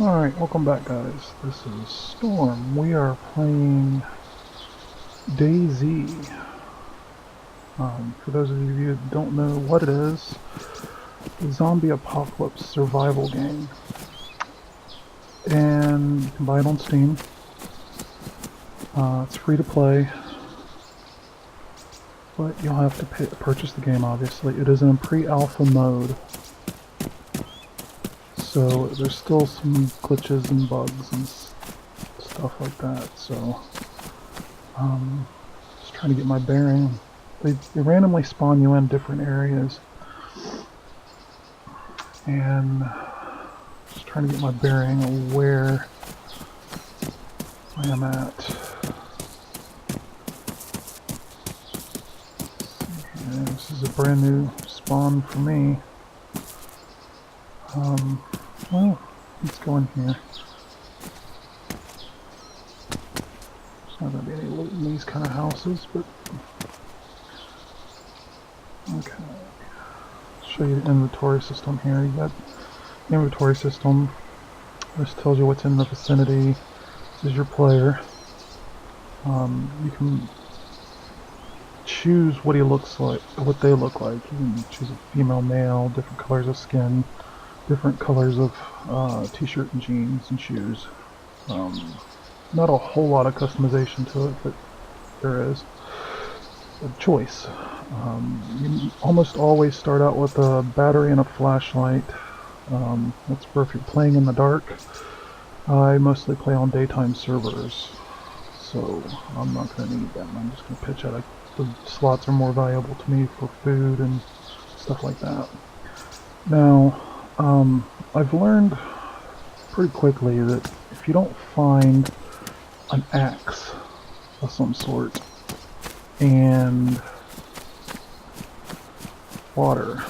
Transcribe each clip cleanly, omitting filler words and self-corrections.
Alright, welcome back guys. This is Storm. We are playing DayZ. For those of you who don't know what it is, a zombie apocalypse survival game. And you can buy it on Steam. It's free to play, but you'll have to purchase the game obviously. It is in pre-alpha mode. So there's still some glitches and bugs and stuff like that, so just trying to get my bearing. They randomly spawn you in different areas, and just trying to get my bearing of where I am at. Yeah, this is a brand new spawn for me. Well, let's go in here. There's not going to be any loot in these kind of houses, but... Okay. I'll show you the inventory system here. You got the inventory system. This tells you what's in the vicinity. This is your player. You can choose what he looks like, what they look like. You can choose a female, male, different colors of skin, different colors of t-shirt and jeans and shoes. Not a whole lot of customization to it, but there is a choice. You almost always start out with a battery and a flashlight. That's for if you're playing in the dark. I mostly play on daytime servers, so I'm not going to need them. I'm just going to pitch out. The slots are more valuable to me for food and stuff like that. Now, I've learned pretty quickly that if you don't find an axe of some sort and water,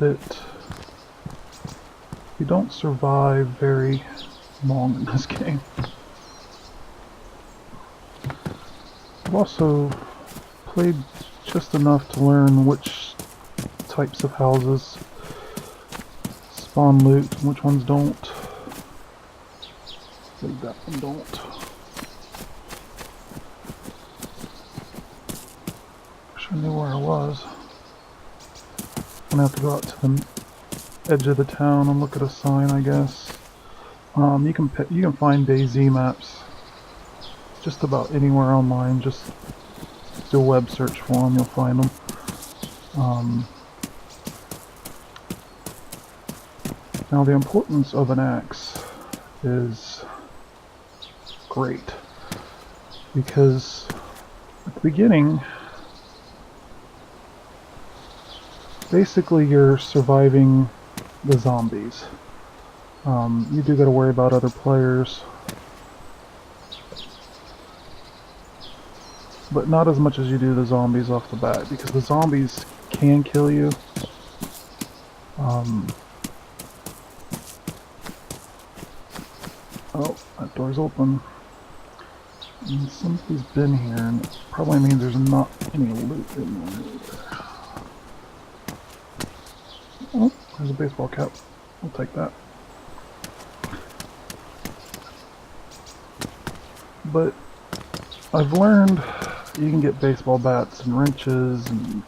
that you don't survive very long in this game. I've also played just enough to learn which types of houses spawn loot and which ones don't. Like that one don't. Wish I knew where I was. I'm gonna have to go out to the edge of the town and look at a sign, I guess. You can find DayZ maps just about anywhere online. Just do a web search for them, you'll find them. Now the importance of an axe is great, because at the beginning, basically you're surviving the zombies. You do gotta worry about other players, but not as much as you do the zombies off the bat, because the zombies can kill you. Oh, that door's open. And somebody's been here, and it probably means there's not any loot in there either. Oh, there's a baseball cap. We'll take that. But I've learned you can get baseball bats and wrenches and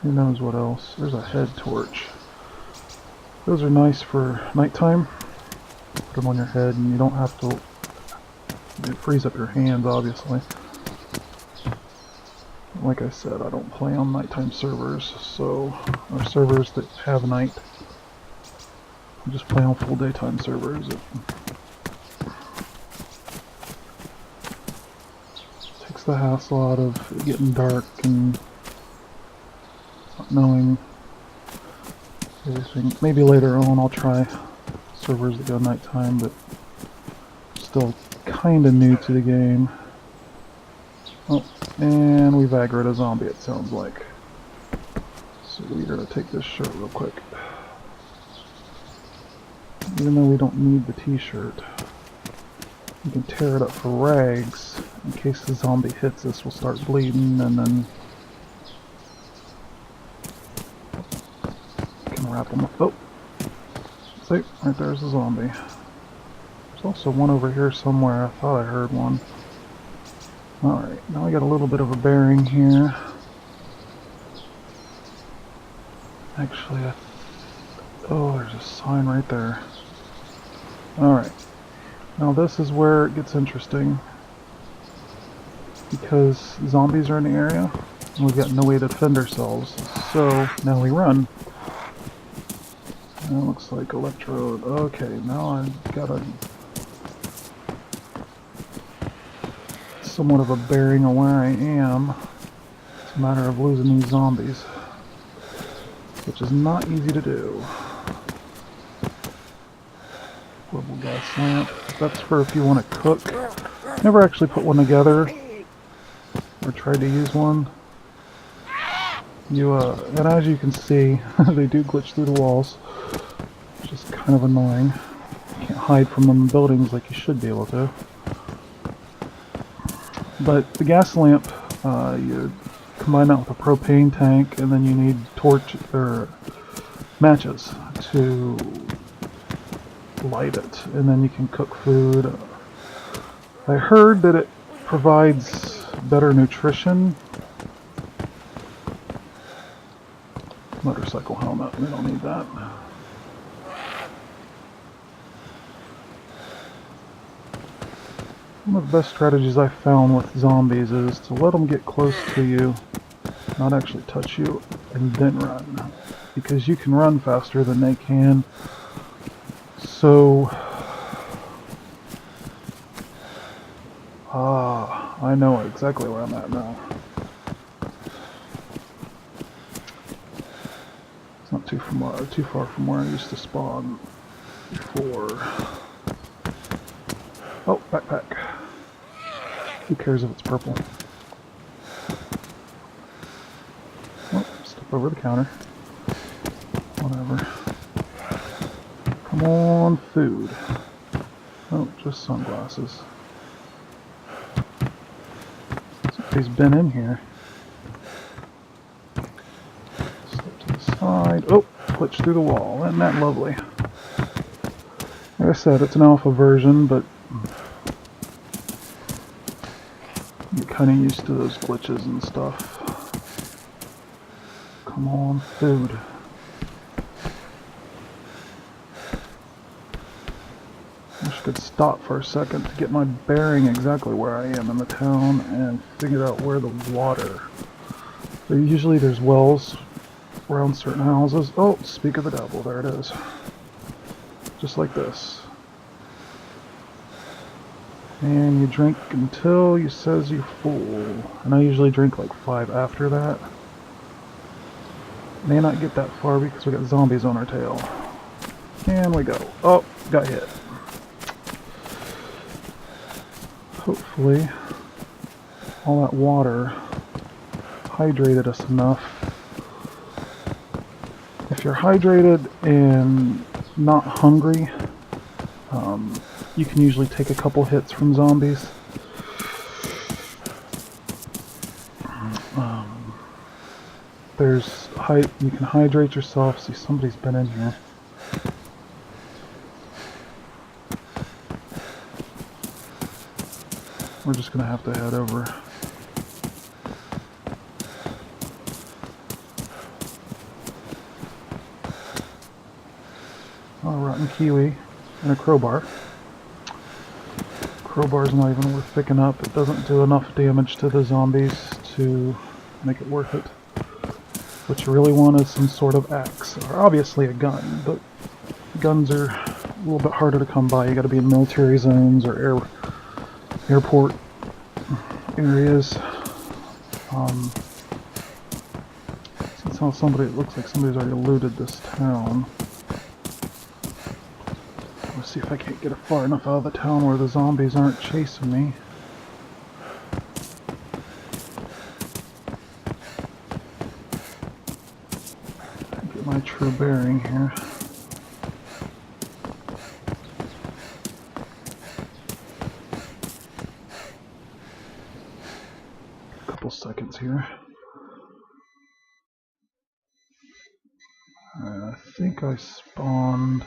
who knows what else. There's a head torch. Those are nice for nighttime. Put them on your head and you don't have to, it frees up your hands obviously. Like I said, I don't play on nighttime servers, so, or servers that have night. I just play on full daytime servers. It takes the hassle out of it getting dark and not knowing everything. Maybe later on I'll try servers that go nighttime, but still kinda new to the game. Oh, and we've aggroed a zombie, it sounds like. So we're gonna take this shirt real quick. Even though we don't need the t-shirt, we can tear it up for rags in case the zombie hits us. We'll start bleeding, and then wrap them up. Oh! See? Right there's a zombie. There's also one over here somewhere. I thought I heard one. Alright, now we got a little bit of a bearing here. Actually, oh, there's a sign right there. Alright. Now this is where it gets interesting. Because zombies are in the area, and we've got no way to defend ourselves. So, now we run. That looks like electrode. Okay, now I've got a somewhat of a bearing of where I am. It's a matter of losing these zombies, which is not easy to do. Portable gas lamp. That's for if you want to cook. Never actually put one together or tried to use one. And as you can see, they do glitch through the walls, which is kind of annoying. You can't hide from them in buildings like you should be able to. But the gas lamp, you combine that with a propane tank, and then you need matches to light it, and then you can cook food. I heard that it provides better nutrition. Motorcycle helmet, we don't need that. One of the best strategies I found with zombies is to let them get close to you, not actually touch you, and then run. Because you can run faster than they can. So, I know exactly where I'm at now. It's not too far from where I used to spawn before. Oh, backpack. Who cares if it's purple? Oh, step over the counter. Whatever. Come on, food. Oh, just sunglasses. Somebody's been in here. Step to the side. Oh, glitch through the wall. Isn't that lovely? Like I said, it's an alpha version, but you're kind of used to those glitches and stuff. Come on, food. I wish I could stop for a second to get my bearing exactly where I am in the town and figure out where the water. Usually there's wells around certain houses. Oh, speak of the devil, there it is. Just like this. And you drink until he says you're full. And I usually drink like 5 after that. May not get that far because we got zombies on our tail. And we go. Oh, got hit. Hopefully, all that water hydrated us enough. If you're hydrated and not hungry, you can usually take a couple hits from zombies. You can hydrate yourself. See, somebody's been in here. We're just gonna have to head over. Oh, rotten kiwi and a crowbar. Crowbar's not even worth picking up. It doesn't do enough damage to the zombies to make it worth it. What you really want is some sort of axe, or obviously a gun, but guns are a little bit harder to come by. You gotta be in military zones or airport areas. Since how it looks like somebody's already looted this town. Let's see if I can't get far enough out of the town where the zombies aren't chasing me. Get my true bearing here. A couple seconds here. I think I spawned...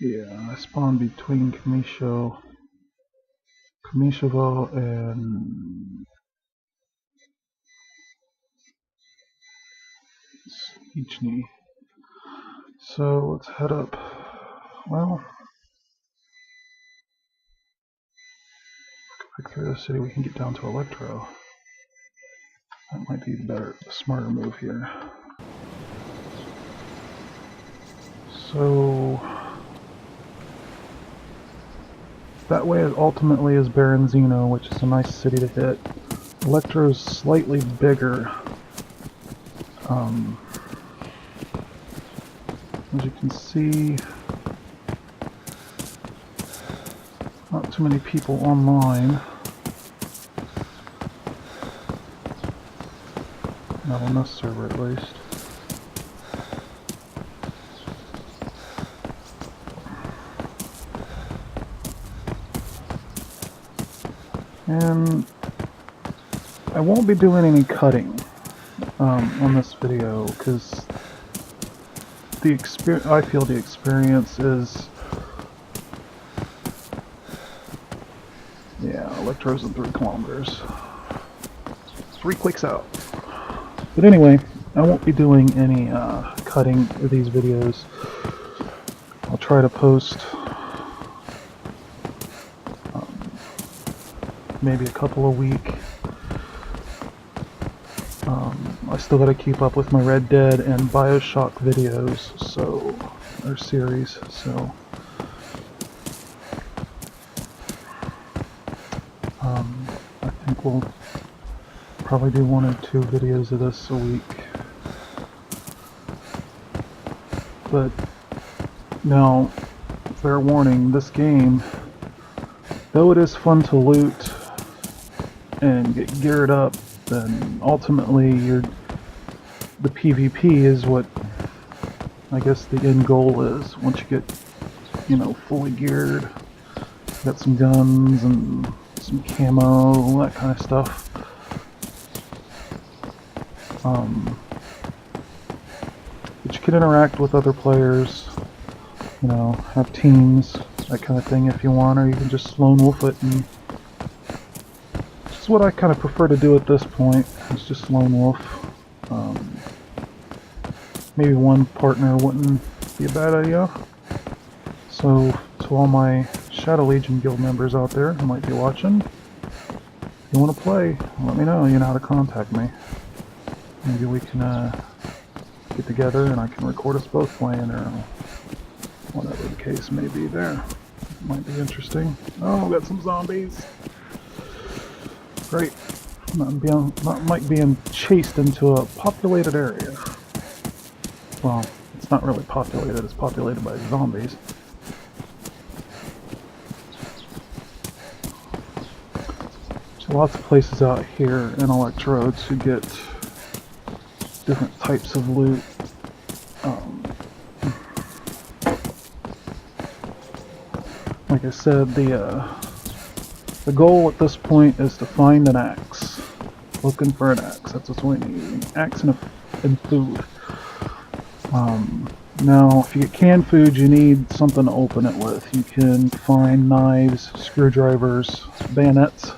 Yeah, I spawned between Kamishovo and Ichni. So let's head up. Well, back through the city, we can get down to Electro. That might be the smarter move here. So that way it ultimately is Baronzino, which is a nice city to hit. Electro's slightly bigger. As you can see, not too many people online. Not on this server at least. And I won't be doing any cutting on this video because I feel the experience is, yeah, Electro's in 3 kilometers. 3 clicks out. But anyway, I won't be doing any cutting of these videos. I'll try to post maybe a couple a week. I still gotta keep up with my Red Dead and Bioshock videos, so, or series, so I think we'll probably do 1 or 2 videos of this a week. But now, fair warning, this game, though it is fun to loot and get geared up, then ultimately the PvP is what I guess the end goal is. Once you get, you know, fully geared, got some guns and some camo, that kind of stuff. But you can interact with other players, you know, have teams, that kind of thing if you want, or you can just lone wolf it, and which is what I kind of prefer to do at this point, is just lone wolf. Maybe 1 partner wouldn't be a bad idea. So to all my Shadow Legion guild members out there who might be watching, if you want to play, let me know. You know how to contact me. Maybe we can get together and I can record us both playing, or whatever the case may be there. Might be interesting. Oh, we got some zombies. Great. Not being chased into a populated area. Well, it's not really populated, it's populated by zombies. There's lots of places out here in Electro to get different types of loot. Like I said, the goal at this point is to find an axe. Looking for an axe, that's what we need. An axe and food. Now, if you get canned food, you need something to open it with. You can find knives, screwdrivers, bayonets,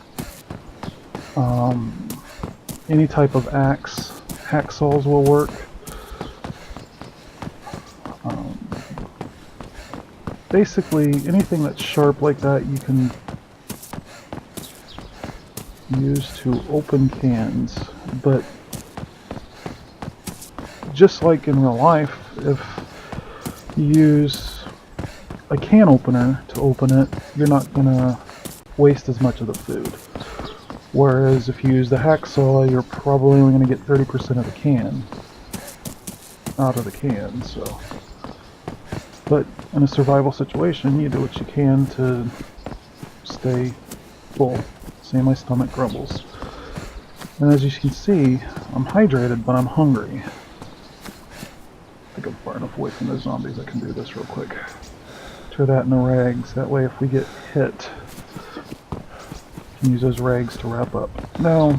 any type of axe. Hacksaws will work. Basically, anything that's sharp like that you can use to open cans, but just like in real life, if you use a can opener to open it, you're not going to waste as much of the food. Whereas if you use the hacksaw, you're probably only going to get 30% of the can out of the can. So, but in a survival situation, you do what you can to stay full. See, my stomach grumbles. And as you can see, I'm hydrated, but I'm hungry. I think I'm far enough away from those zombies I can do this real quick. Throw that in the rags, that way if we get hit, can use those rags to wrap up. Now,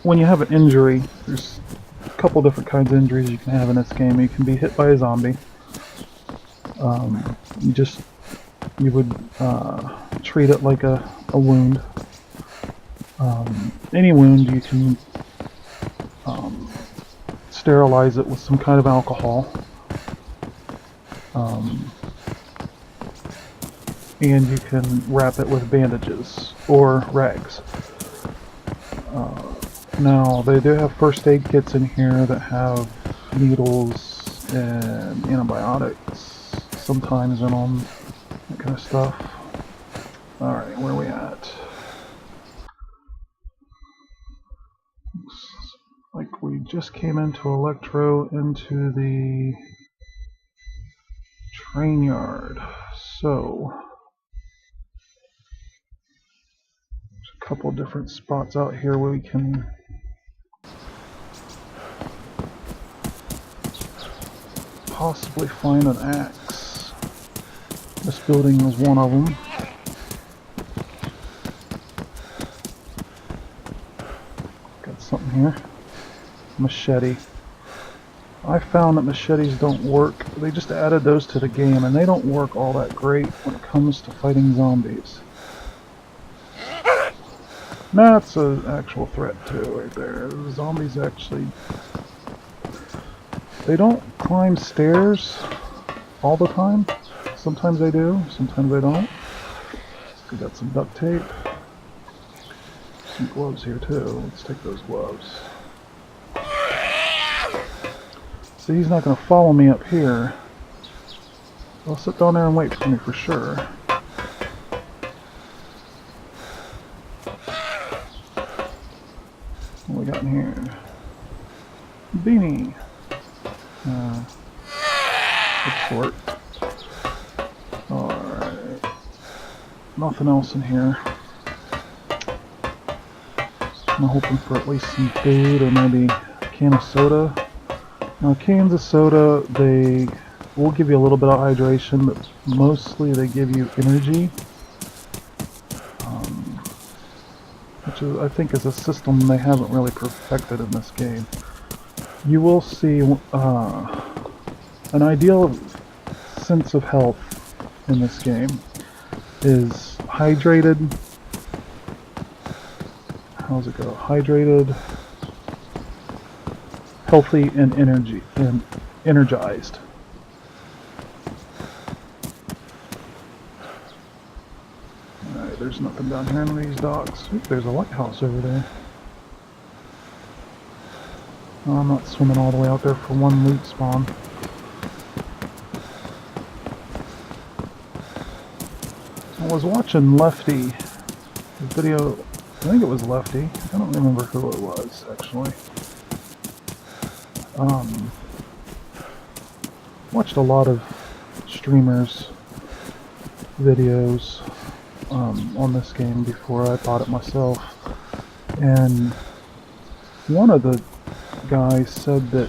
when you have an injury, there's a couple different kinds of injuries you can have in this game. You can be hit by a zombie. You would treat it like a wound. Any wound you can sterilize it with some kind of alcohol. And you can wrap it with bandages or rags. Now, they do have first aid kits in here that have needles and antibiotics sometimes in them, that kind of stuff. Alright, where are we at? Looks like we just came into Electro into the train yard. So, there's a couple different spots out here where we can possibly find an axe. This building is one of them. Got something here. Machete. I found that machetes don't work. They just added those to the game, and they don't work all that great when it comes to fighting zombies. That's an actual threat too, right there. The zombies actually... They don't climb stairs all the time. Sometimes they do, sometimes they don't. We got some duct tape. Some gloves here too. Let's take those gloves. See, he's not going to follow me up here. I'll sit down there and wait for me for sure. What we got in here? Beanie. Looks short. Alright. Nothing else in here. I'm hoping for at least some food or maybe a can of soda. Now, cans of soda, they will give you a little bit of hydration, but mostly they give you energy. Which is, I think is a system they haven't really perfected in this game. You will see an ideal sense of health in this game is hydrated. How's it go? Hydrated, healthy, and energized. Alright, there's nothing down here in these docks. Oop, there's a lighthouse over there. Oh, I'm not swimming all the way out there for one loot spawn. I was watching Lefty, his video, I think it was Lefty, I don't remember who it was actually. Watched a lot of streamers' videos on this game before I bought it myself, and one of the guys said that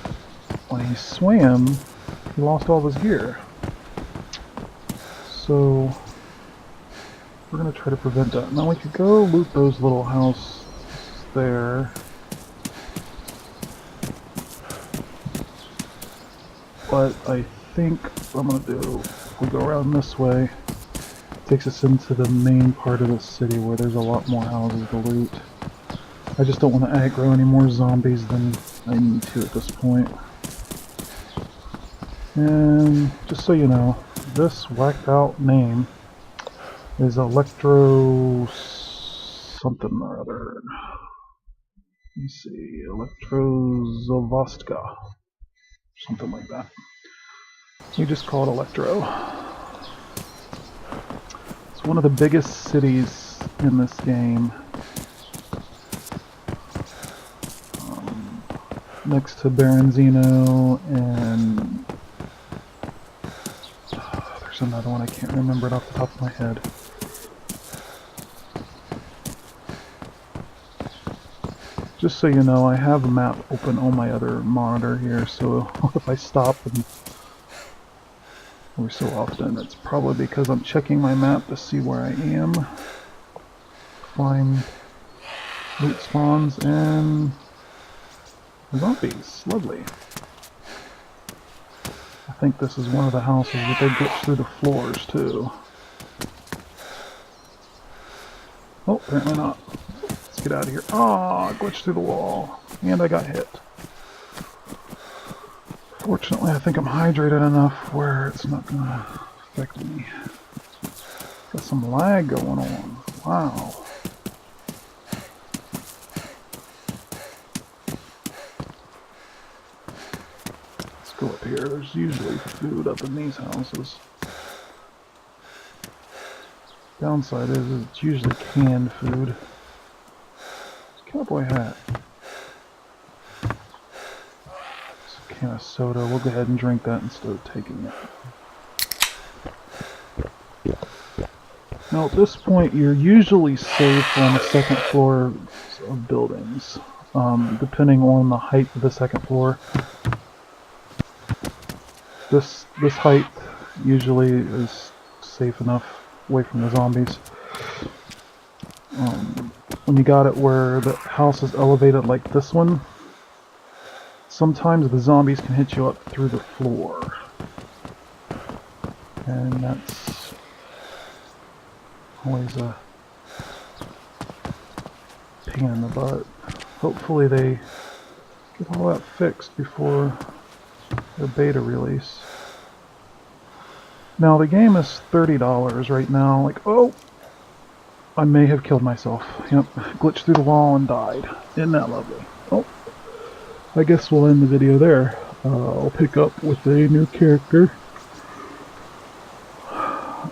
when he swam, he lost all of his gear. So we're going to try to prevent that. Now we could go loot those little houses there. But I think what I'm going to do, if we go around this way, it takes us into the main part of the city where there's a lot more houses to loot. I just don't want to aggro any more zombies than I need to at this point. And just so you know, this whacked out name is Electro something or other. Let me see, Electrozavostka. Something like that. We just call it Electro. It's one of the biggest cities in this game. Next to Baranzino and there's another one I can't remember it off the top of my head. Just so you know, I have a map open on my other monitor here, so if I stop and every so often, it's probably because I'm checking my map to see where I am. find loot spawns and zombies. Lovely. I think this is one of the houses that they glitch through the floors too. Oh, apparently not. Let's get out of here. Ah, I glitched through the wall. And I got hit. Fortunately, I think I'm hydrated enough where it's not going to affect me. Got some lag going on. Wow. Let's go up here. There's usually food up in these houses. Downside is it's usually canned food. Cowboy hat. Some can of soda. We'll go ahead and drink that instead of taking it. Now at this point you're usually safe on the second floor of buildings, depending on the height of the second floor. This height usually is safe enough away from the zombies. When you got it where the house is elevated like this one, sometimes the zombies can hit you up through the floor. And that's always a pain in the butt. Hopefully they get all that fixed before the beta release. Now the game is $30 right now. Like, oh! I may have killed myself. Yep, glitched through the wall and died. Isn't that lovely? Oh, I guess we'll end the video there. I'll pick up with a new character.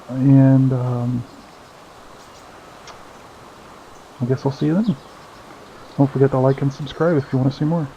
And, I guess I'll see you then. Don't forget to like and subscribe if you want to see more.